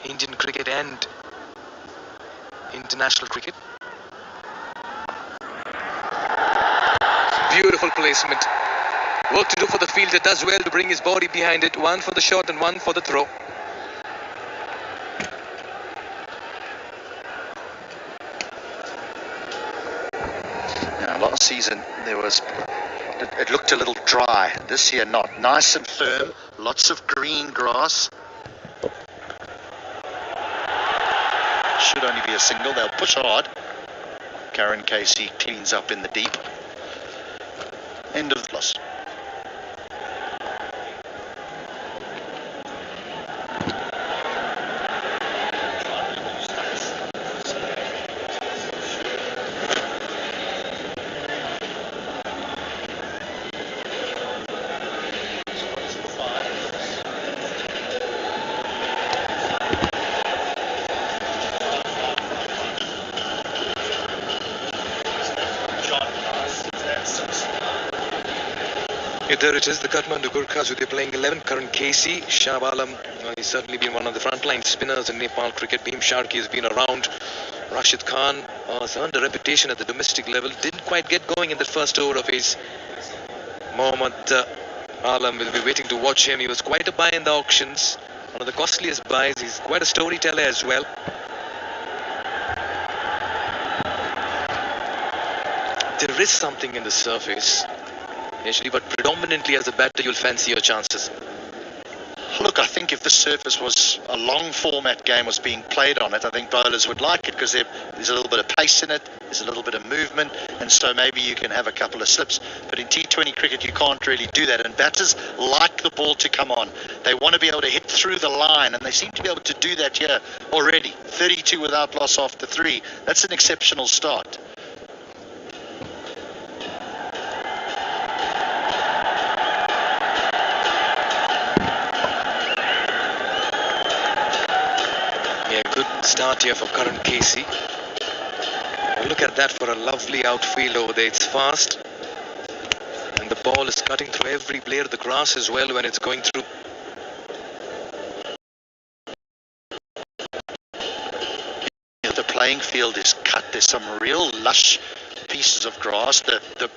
Indian cricket and international cricket. Beautiful placement. Work to do for the fielder, does well to bring his body behind it. One for the shot and one for the throw. Now, last season it looked a little dry. This year not. Nice and firm, lots of green grass. Should only be a single. They'll push hard. Karen Casey cleans up in the deep. End of the loss. There it is, the Kathmandu Gorkhas, who they're playing 11. Karan Casey, Shah Alam, he's certainly been one of the frontline spinners in Nepal cricket. Bhim Sharkey has been around. Rashid Khan has earned a reputation at the domestic level. Didn't quite get going in the first over of his. Mohammad Alam will be waiting to watch him. He was quite a buy in the auctions. One of the costliest buys. He's quite a storyteller as well. There is something in the surface, actually, but predominantly as a batter you'll fancy your chances. Look, I think if the surface was a long format game was being played on it, I think bowlers would like it because there's a little bit of pace in it, there's a little bit of movement, and so maybe you can have a couple of slips. But in T20 cricket you can't really do that, and batters like the ball to come on. They want to be able to hit through the line, and they seem to be able to do that here already. 32 without loss after 3. That's an exceptional start. Start here for Karan Casey. Look at that for a lovely outfield over there. It's fast, and the ball is cutting through every blade of the grass as well when it's going through. Yeah, the playing field is cut. There's some real lush pieces of grass. The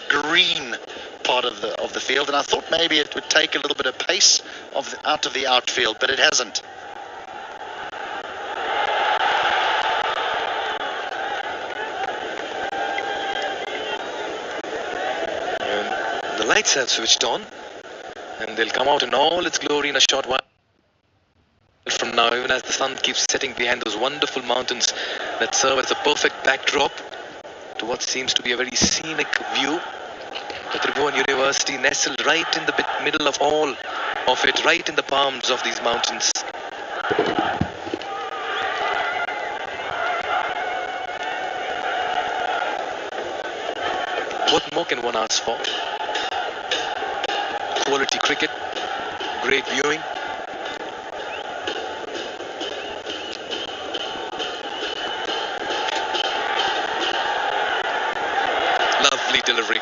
green part of the field, and I thought maybe it would take a little bit of pace out of the outfield, but it hasn't. The lights have switched on, and they'll come out in all its glory in a short while from now, even as the sun keeps setting behind those wonderful mountains that serve as a perfect backdrop to what seems to be a very scenic view. The Tribhuvan University nestled right in the middle of all of it, right in the palms of these mountains. What more can one ask for? Quality cricket, great viewing. Lovely delivery.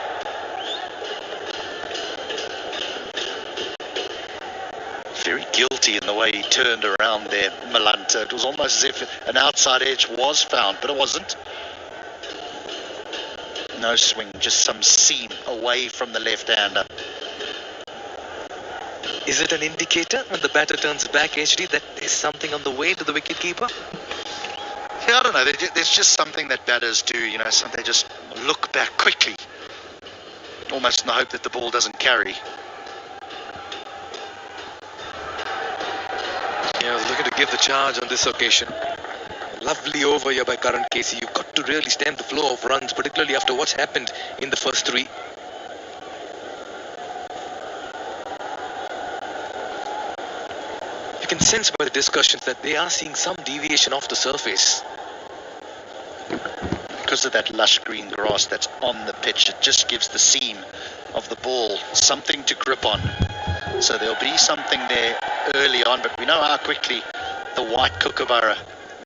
Very guilty in the way he turned around there, Malanta. It was almost as if an outside edge was found, but it wasn't. No swing, just some seam away from the left-hander. Is it an indicator when the batter turns back, HD, that there's something on the way to the wicketkeeper? Yeah, I don't know. There's just something that batters do, you know, so they just look back quickly, almost in the hope that the ball doesn't carry. Yeah, I was looking to give the charge on this occasion. Lovely over here by Karan Casey. You've got to really stem the flow of runs, particularly after what's happened in the first 3. You can sense by the discussions that they are seeing some deviation off the surface. Because of that lush green grass that's on the pitch, it just gives the seam of the ball something to grip on. So there'll be something there early on, but we know how quickly the white kookaburra,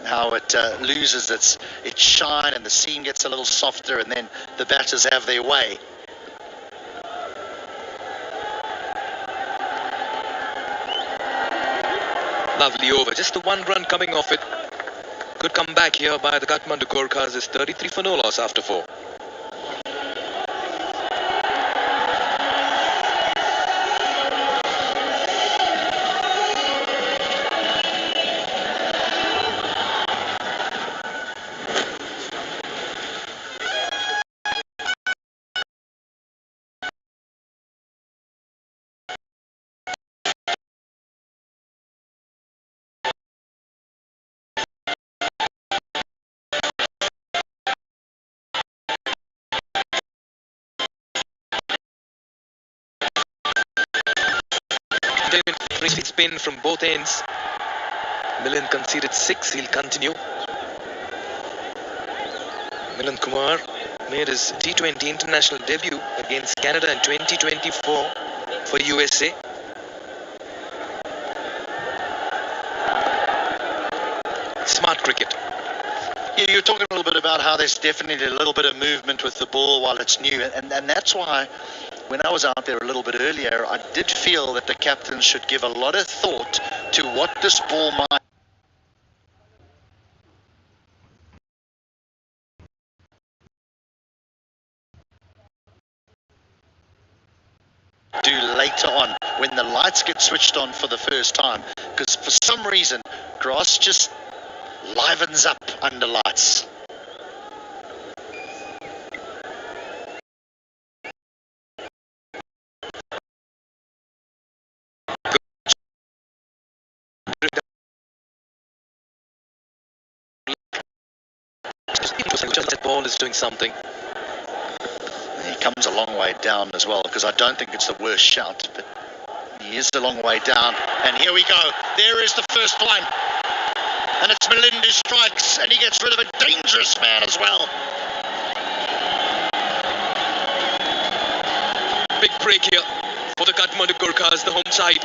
how it loses its shine, and the seam gets a little softer, and then the batters have their way. Lovely over. Just the one run coming off it. Good comeback here by the Kathmandu Gorkhas. Is 33 for no loss after 4. Spin from both ends. Milan conceded 6. He'll continue. Milan Kumar made his T20 international debut against Canada in 2024 for USA. Smart cricket. Yeah, you're talking a little bit about how there's definitely a little bit of movement with the ball while it's new, and that's why when I was out there a little bit earlier, I did feel that the captain should give a lot of thought to what this ball might do later on when the lights get switched on for the first time, because for some reason grass just livens up under lights. That ball is doing something. He comes a long way down as well, because I don't think it's the worst shout, but he is a long way down. And here we go. There is the first one. And it's Melinda strikes, and he gets rid of a dangerous man as well. Big break here for the Kathmandu Gorkhas, the home side.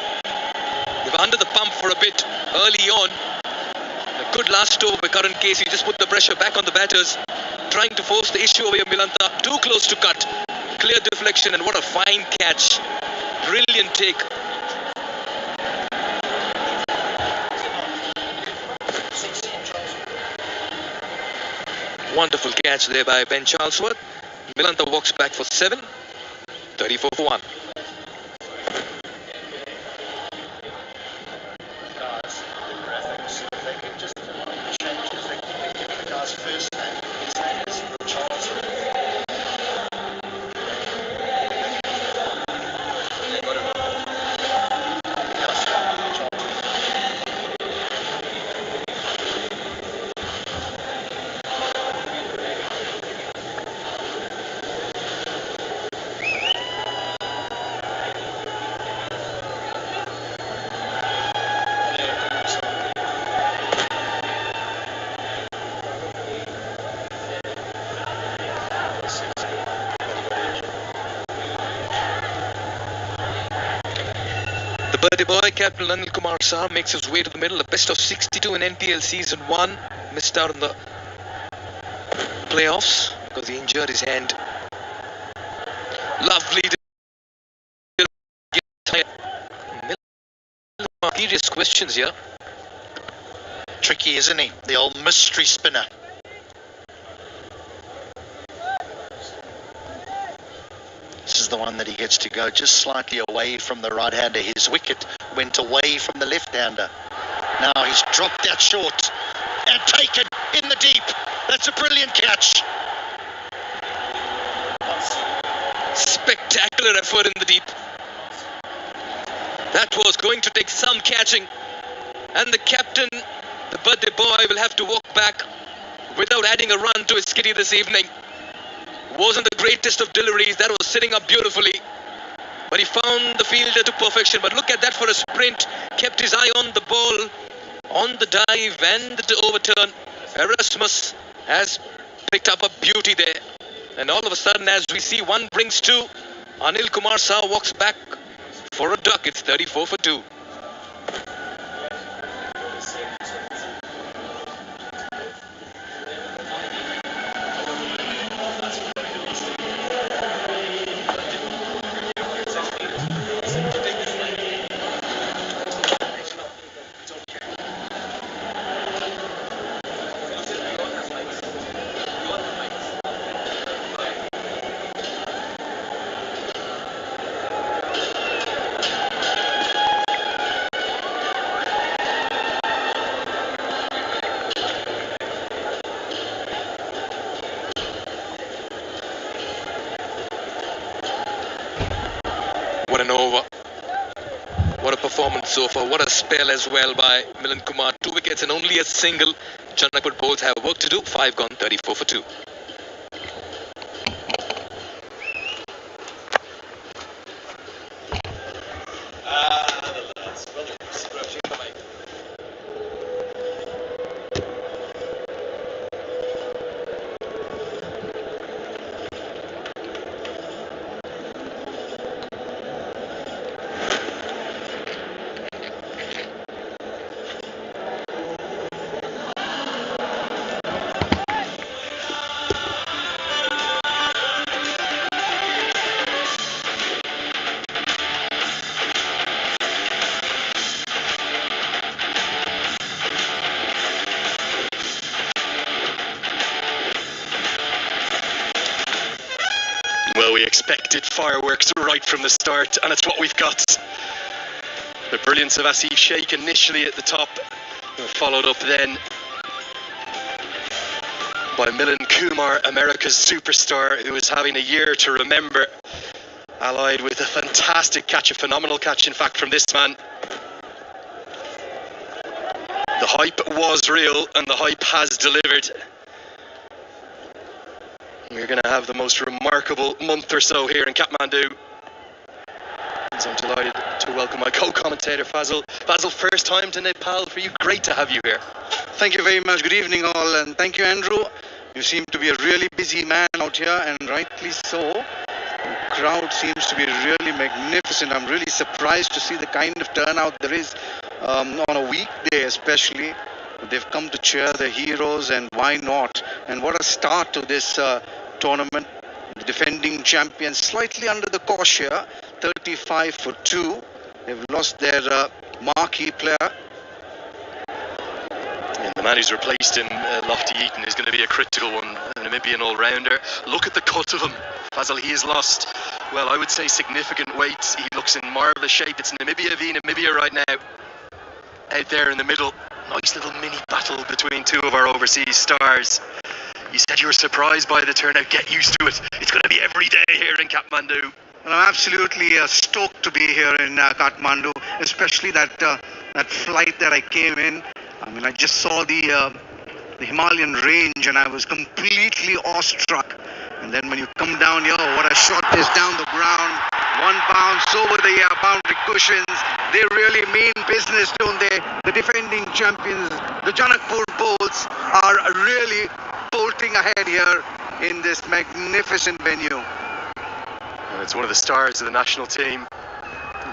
They were under the pump for a bit early on. A good last over by Karan Casey. Just put the pressure back on the batters. Trying to force the issue over here. Milanta too close to cut. Clear deflection, and what a fine catch. Brilliant take. Wonderful catch there by Ben Charlesworth. Milanta walks back for 7. 34 for 1. Birthday boy, Captain Anil Kumar Saha, makes his way to the middle. A best of 62 in NPL season 1. Missed out on the playoffs because he injured his hand. Lovely. Serious questions here. Tricky, isn't he? The old mystery spinner. This is the one that he gets to go just slightly away from the right-hander. His wicket went away from the left-hander. Now he's dropped that short and taken in the deep. That's a brilliant catch. Spectacular effort in the deep. That was going to take some catching. And the captain, the birthday boy, will have to walk back without adding a run to his kitty this evening. Wasn't the greatest of deliveries. That was sitting up beautifully. But he found the fielder to perfection. But look at that for a sprint. Kept his eye on the ball, on the dive and the overturn. Erasmus has picked up a beauty there. And all of a sudden, as we see, 1 brings 2. Anil Kumar Saha walks back for a duck. It's 34 for 2. performance so far. What a spell as well by Milan Kumar. 2 wickets and only a single. Janapur both have work to do. 5 gone, 34 for 2. Well, we expected fireworks right from the start, and it's what we've got. The brilliance of Asif Sheikh initially at the top, followed up then by Milan Kumar, America's superstar, who is having a year to remember, allied with a fantastic catch, a phenomenal catch, in fact, from this man. The hype was real, and the hype has delivered. We're going to have the most remarkable month or so here in Kathmandu. So I'm delighted to welcome my co-commentator Fazil. Fazil, first time to Nepal for you. Great to have you here. Thank you very much. Good evening all, and thank you, Andrew. You seem to be a really busy man out here, and rightly so. The crowd seems to be really magnificent. I'm really surprised to see the kind of turnout there is on a weekday especially. They've come to cheer their heroes, and why not? And what a start to this tournament. The defending champions slightly under the cosh here, 35 for 2. They've lost their marquee player. And the man who's replaced him, Lofty Eaton, is going to be a critical one, a Namibian all-rounder. Look at the cut of him, Fazil. He has lost, well, I would say significant weight. He looks in marvellous shape. It's Namibia v Namibia right now. Out there in the middle, nice little mini battle between two of our overseas stars. You said you were surprised by the turnout. Get used to it. It's going to be every day here in Kathmandu. Well, I'm absolutely stoked to be here in Kathmandu, especially that flight that I came in. I mean, I just saw the Himalayan range, and I was completely awestruck. And then when you come down here, what a shot is down the ground. One bounce over the boundary cushions. They really mean business, don't they? The defending champions, the Janapur Bolts, are really bolting ahead here in this magnificent venue. And it's one of the stars of the national team,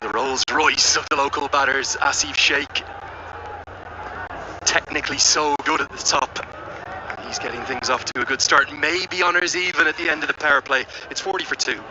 the Rolls Royce of the local batters, Asif Sheikh. Technically so good at the top. He's getting things off to a good start. Maybe honours even at the end of the power play. It's 40 for 2.